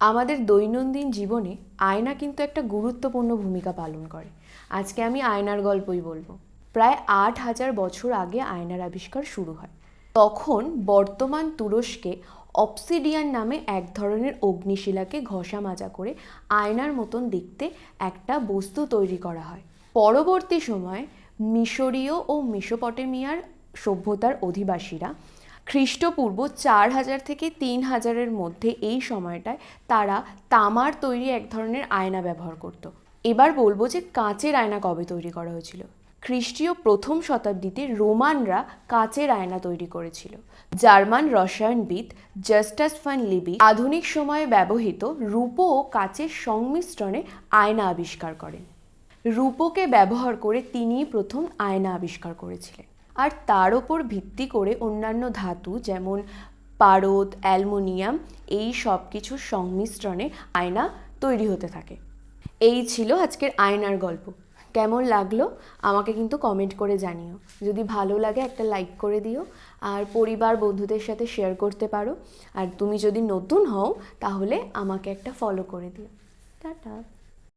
আমাদের দৈনন্দিন জীবনে আয়না কিন্তু একটা গুরুত্বপূর্ণ ভূমিকা পালন করে। আজকে আমি আয়নার গল্পই বলবো। প্রায় ৮,০০০ বছর আগে আয়নার আবিষ্কার শুরু হয়। তখন বর্তমান তুরস্কে অবসিডিয়ান নামে এক ধরনের অগ্নিশিলাকে ঘষা মাজা করে আয়নার মতন দেখতে একটা বস্তু তৈরি করা হয়। পরবর্তী সময়ে মিশরীয় ও মেসোপটেমিয়ার সভ্যতার অধিবাসীরা খ্রিস্টপূর্ব ৪,০০০ থেকে ৩,০০০-এর মধ্যে এই সময়টায় তারা তামার তৈরি এক ধরনের আয়না ব্যবহার করত। এবার বলবো যে কাঁচের আয়না কবে তৈরি করা হয়েছিল। খ্রিস্টীয় প্রথম শতাব্দীতে রোমানরা কাঁচের আয়না তৈরি করেছিল। জার্মান রসায়নবিদ জাস্টাস ফান লিবি আধুনিক সময়ে ব্যবহৃত রূপো ও কাঁচের সংমিশ্রণে আয়না আবিষ্কার করেন। রূপোকে ব্যবহার করে তিনিই প্রথম আয়না আবিষ্কার করেছিলেন। আর তার ওপর ভিত্তি করে অন্যান্য ধাতু যেমন পারদ, অ্যালুমিনিয়াম এই সব কিছুর সংমিশ্রণে আয়না তৈরি হতে থাকে। এই ছিল আজকের আয়নার গল্প। কেমন লাগলো আমাকে কিন্তু কমেন্ট করে জানিও। যদি ভালো লাগে একটা লাইক করে দিও, আর পরিবার বন্ধুদের সাথে শেয়ার করতে পারো। আর তুমি যদি নতুন হও তাহলে আমাকে একটা ফলো করে দিও। টাটা।